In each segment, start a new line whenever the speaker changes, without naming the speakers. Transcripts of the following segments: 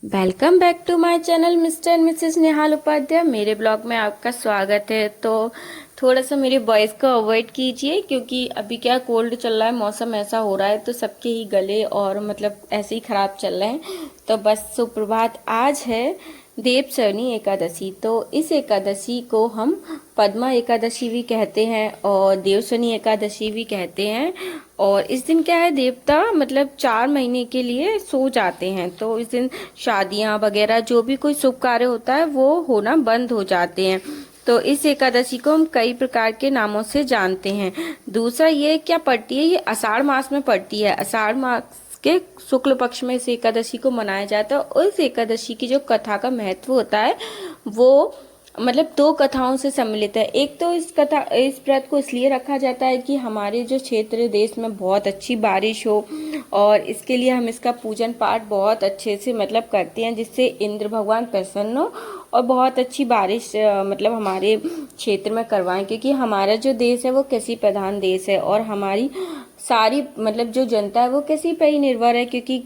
Welcome back to my channel Mr and Mrs Nehal Upadhyay. मेरे blog में आपका स्वागत है। तो थोड़ा सा मेरी वॉइस को अवॉइड कीजिए क्योंकि अभी क्या कोल्ड चल रहा है, मौसम ऐसा हो रहा है तो सबके ही गले और मतलब ऐसे ही खराब चल रहे हैं। तो बस सुप्रभात। आज है देवशयनी एकादशी। तो इस एकादशी को हम पद्मा एकादशी भी कहते हैं और देवशयनी एकादशी भी कहते हैं। और इस दिन क्या है, देवता मतलब 4 महीने के लिए सो जाते हैं। तो इस दिन शादियां वगैरह जो भी कोई शुभ कार्य होता है वो होना बंद हो जाते हैं। तो इस एकादशी को हम कई प्रकार के नामों से जानते हैं। दूसरा ये क्या पड़ती है, ये आषाढ़ मास में पड़ती है। आषाढ़ मास के शुक्ल पक्ष में इस एकादशी को मनाया जाता है। और इस एकादशी की जो कथा का महत्व होता है वो मतलब 2 कथाओं से सम्मिलित है। एक तो इस व्रत को इसलिए रखा जाता है कि हमारे जो क्षेत्र देश में बहुत अच्छी बारिश हो और इसके लिए हम इसका पूजन पाठ बहुत अच्छे से मतलब करते हैं, जिससे इंद्र भगवान प्रसन्न हो और बहुत अच्छी बारिश मतलब हमारे क्षेत्र में करवाएं। क्योंकि हमारा जो देश है वो कृषि प्रधान देश है और हमारी सारी मतलब जो जनता है वो कृषि पर ही निर्भर है। क्योंकि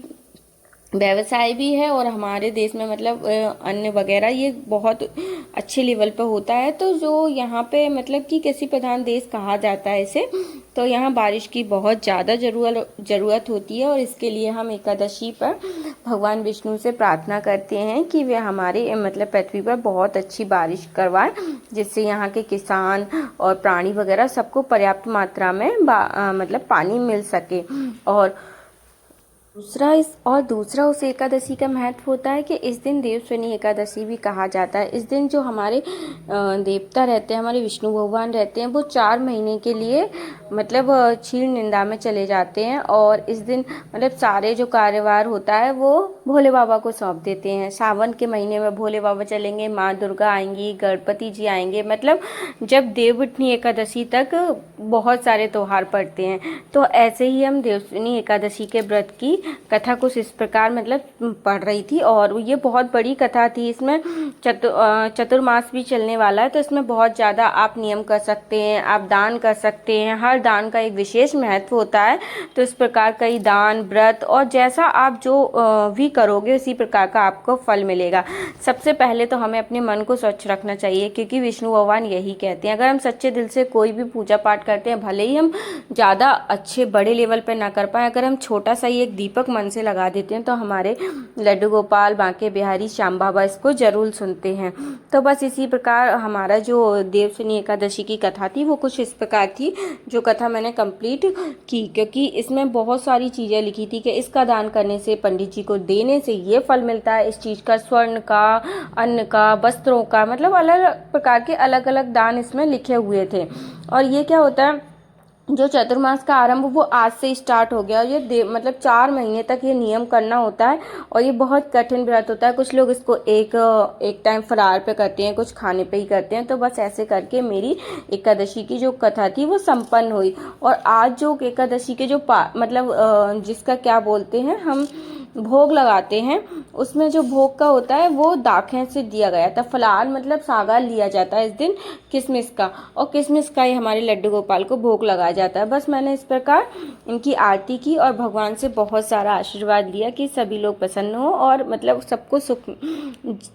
व्यवसाय भी है और हमारे देश में मतलब अन्न वगैरह ये बहुत अच्छे लेवल पर होता है। तो जो यहाँ पे मतलब कि कृषि प्रधान देश कहा जाता है इसे, तो यहाँ बारिश की बहुत ज़्यादा ज़रूरत होती है। और इसके लिए हम एकादशी पर भगवान विष्णु से प्रार्थना करते हैं कि वे हमारे मतलब पृथ्वी पर बहुत अच्छी बारिश करवाएं, जिससे यहाँ के किसान और प्राणी वगैरह सबको पर्याप्त मात्रा में मतलब पानी मिल सके। और दूसरा उस एकादशी का महत्व होता है कि इस दिन देवशयनी एकादशी भी कहा जाता है। इस दिन जो हमारे देवता रहते हैं, हमारे विष्णु भगवान रहते हैं, वो 4 महीने के लिए मतलब क्षीण निंदा में चले जाते हैं। और इस दिन मतलब सारे जो कार्यभार होता है वो भोले बाबा को सौंप देते हैं। सावन के महीने में भोले बाबा चलेंगे, माँ दुर्गा आएंगी, गणपति जी आएंगे। मतलब जब देवउठनी एकादशी तक बहुत सारे त्योहार पड़ते हैं। तो ऐसे ही हम देवशयनी एकादशी के व्रत की कथा कुछ इस प्रकार मतलब पढ़ रही थी। और ये बहुत बड़ी कथा थी। इसमें चतुर्मास भी चलने वाला है। तो इसमें बहुत ज़्यादा आप नियम कर सकते हैं, आप दान कर सकते हैं। हर दान का एक विशेष महत्व होता है। तो इस प्रकार कई दान व्रत और जैसा आप जो भी करोगे उसी प्रकार का आपको फल मिलेगा। सबसे पहले तो हमें अपने मन को स्वच्छ रखना चाहिए, क्योंकि विष्णु भगवान यही कहते हैं, अगर हम सच्चे दिल से कोई भी पूजा पाठ करते हैं, भले ही हम ज़्यादा अच्छे बड़े लेवल पर ना कर पाए, अगर हम छोटा सा ही एक दीपक मन से लगा देते हैं तो हमारे लड्डू गोपाल, बांके बिहारी, श्याम बाबा इसको जरूर सुनते हैं। तो बस इसी प्रकार हमारा जो देवशयनी एकादशी की कथा थी वो कुछ इस प्रकार थी, जो कथा मैंने कंप्लीट की। क्योंकि इसमें बहुत सारी चीज़ें लिखी थी कि इसका दान करने से, पंडित जी को देने से ये फल मिलता है, इस चीज़ का, स्वर्ण का, अन्न का, वस्त्रों का, मतलब अलग अलग प्रकार के अलग अलग दान इसमें लिखे हुए थे। और ये क्या होता है, जो चतुर्मास का आरंभ वो आज से स्टार्ट हो गया। ये मतलब 4 महीने तक ये नियम करना होता है और ये बहुत कठिन व्रत होता है। कुछ लोग इसको एक टाइम फरार पे करते हैं, कुछ खाने पे ही करते हैं। तो बस ऐसे करके मेरी एकादशी की जो कथा थी वो संपन्न हुई। और आज जो एकादशी के जो मतलब जिसका क्या बोलते हैं हम भोग लगाते हैं, उसमें जो भोग का होता है वो दाखें से दिया गया था। फलाहार मतलब सागार लिया जाता है इस दिन किशमिश का, और किशमिश का ही हमारे लड्डू गोपाल को भोग लगाया जाता है। बस मैंने इस प्रकार इनकी आरती की और भगवान से बहुत सारा आशीर्वाद लिया कि सभी लोग प्रसन्न हो और मतलब सबको सुख,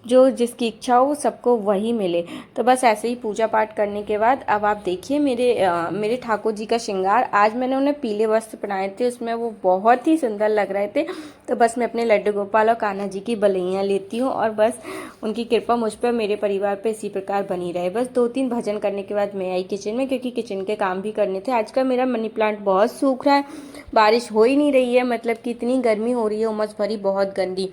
जो जिसकी इच्छा हो सबको वही मिले। तो बस ऐसे ही पूजा पाठ करने के बाद अब आप देखिए मेरे ठाकुर जी का श्रृंगार। आज मैंने उन्हें पीले वस्त्र पहनाए थे, उसमें वो बहुत ही सुंदर लग रहे थे। तो बस मैं अपने लड्डू गोपाल और कान्हा जी की बलैया लेती हूँ और बस उनकी कृपा मुझ पर, मेरे परिवार पर इसी प्रकार बनी रहे। बस 2-3 भजन करने के बाद मैं आई किचन में, क्योंकि किचन के काम भी करने थे। आज का मेरा मनी प्लांट बहुत सूख रहा है, बारिश हो ही नहीं रही है। मतलब कि इतनी गर्मी हो रही है, उमस भरी, बहुत गंदी।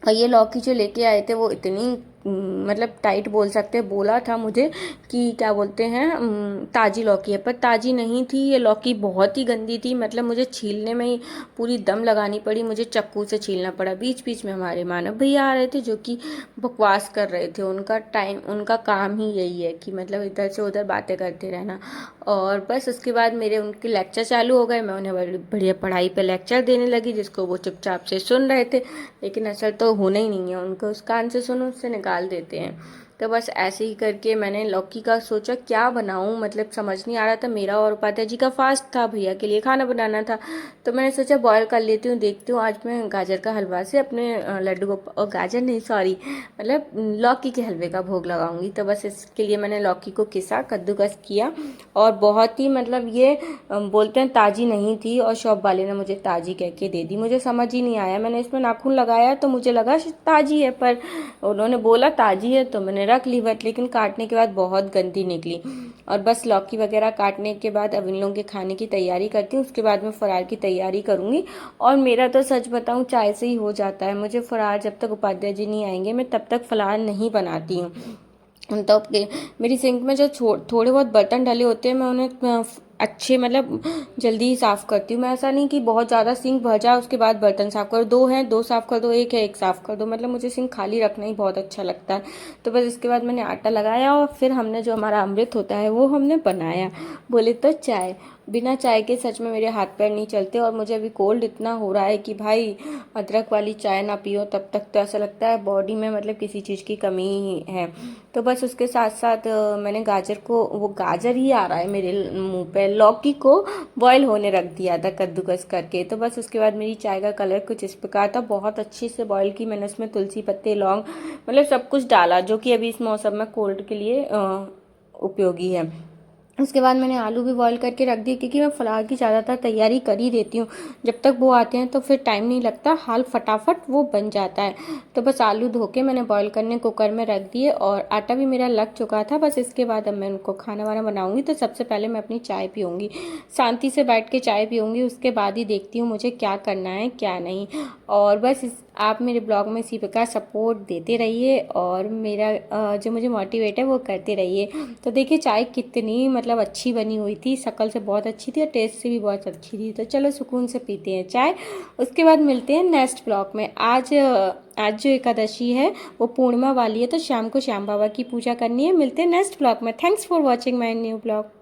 और ये लौकी जो लेके आए थे वो इतनी मतलब टाइट बोल सकते हैं, बोला था मुझे कि क्या बोलते हैं ताज़ी लौकी है, पर ताज़ी नहीं थी। ये लौकी बहुत ही गंदी थी। मतलब मुझे छीलने में ही पूरी दम लगानी पड़ी, मुझे चाकू से छीलना पड़ा। बीच बीच में हमारे मानव भैया आ रहे थे जो कि बकवास कर रहे थे। उनका काम ही यही है कि मतलब इधर से उधर बातें करते रहना। और बस उसके बाद मेरे उनके लेक्चर चालू हो गए। मैं उन्हें बड़ी बढ़िया पढ़ाई पे लेक्चर देने लगी, जिसको वो चुपचाप से सुन रहे थे। लेकिन असल तो होना ही नहीं है, उनको उस कान से सुनो उससे निकाल देते हैं। तो बस ऐसे ही करके मैंने लौकी का सोचा क्या बनाऊँ, मतलब समझ नहीं आ रहा था। मेरा और उपाध्याय जी का फास्ट था, भैया के लिए खाना बनाना था, तो मैंने सोचा बॉयल कर लेती हूँ, देखती हूँ आज मैं गाजर का हलवा से अपने लड्डू गोपाल, गाजर नहीं सॉरी, मतलब लौकी के हलवे का भोग लगाऊंगी। तो बस इसके लिए मैंने लौकी को किसा, कद्दूकस किया, और बहुत ही मतलब ये बोलते हैं ताज़ी नहीं थी, और शॉप वाले ने मुझे ताज़ी कह के दे दी। मुझे समझ ही नहीं आया, मैंने इसमें नाखून लगाया तो मुझे लगा ताज़ी है, पर उन्होंने बोला ताज़ी है तो मैंने रख ली, बट लेकिन काटने के बाद बहुत गंदी निकली। और बस लौकी वगैरह काटने के बाद अब इन लोगों के खाने की तैयारी करती हूँ, उसके बाद मैं फरार की तैयारी करूँगी। और मेरा तो सच बताऊँ चाय से ही हो जाता है, मुझे फरार जब तक उपाध्याय जी नहीं आएंगे मैं तब तक फलार नहीं बनाती हूँ। तो मेरी सिंक में जो थोड़े बहुत बर्तन डले होते हैं मैं उन्हें अच्छे मतलब जल्दी ही साफ़ करती हूँ। मैं ऐसा नहीं कि बहुत ज़्यादा सिंक भर जाए उसके बाद बर्तन साफ़ करो, दो हैं दो साफ़ कर दो, एक है एक साफ़ कर दो, मतलब मुझे सिंक खाली रखना ही बहुत अच्छा लगता है। तो बस इसके बाद मैंने आटा लगाया और फिर हमने जो हमारा अमृत होता है वो हमने बनाया। बोले तो चाय, बिना चाय के सच में मेरे हाथ पैर नहीं चलते। और मुझे अभी कोल्ड इतना हो रहा है कि भाई अदरक वाली चाय ना पियो तब तक तो ऐसा लगता है बॉडी में मतलब किसी चीज़ की कमी ही है। तो बस उसके साथ साथ मैंने गाजर को, वो गाजर ही आ रहा है मेरे मुंह पे, लौकी को बॉयल होने रख दिया था कद्दूकस करके। तो बस उसके बाद मेरी चाय का कलर कुछ इस प्रकार था, बहुत अच्छे से बॉयल की मैंने, उसमें तुलसी पत्ते लौंग मतलब सब कुछ डाला जो कि अभी इस मौसम में कोल्ड के लिए उपयोगी है। उसके बाद मैंने आलू भी बॉईल करके रख दिए, क्योंकि मैं फलार की ज़्यादातर तैयारी कर ही देती हूँ, जब तक वो आते हैं तो फिर टाइम नहीं लगता, हाल फटाफट वो बन जाता है। तो बस आलू धो के मैंने बॉईल करने कुकर में रख दिए और आटा भी मेरा लग चुका था। बस इसके बाद अब मैं उनको खाना वाना बनाऊंगी, तो सबसे पहले मैं अपनी चाय पीऊँगी, शांति से बैठ के चाय पीऊँगी, उसके बाद ही देखती हूँ मुझे क्या करना है क्या नहीं। और बस आप मेरे ब्लॉग में इसी प्रकार सपोर्ट देते रहिए और मेरा जो मुझे मोटिवेट है वो करते रहिए। तो देखिए चाय कितनी मतलब अच्छी बनी हुई थी, शक्ल से बहुत अच्छी थी और टेस्ट से भी बहुत अच्छी थी। तो चलो सुकून से पीते हैं चाय, उसके बाद मिलते हैं नेक्स्ट ब्लॉग में। आज जो एकादशी है वो पूर्णिमा वाली है, तो शाम को श्याम बाबा की पूजा करनी है। मिलते हैं नेक्स्ट ब्लॉग में। Thanks for watching my new blog.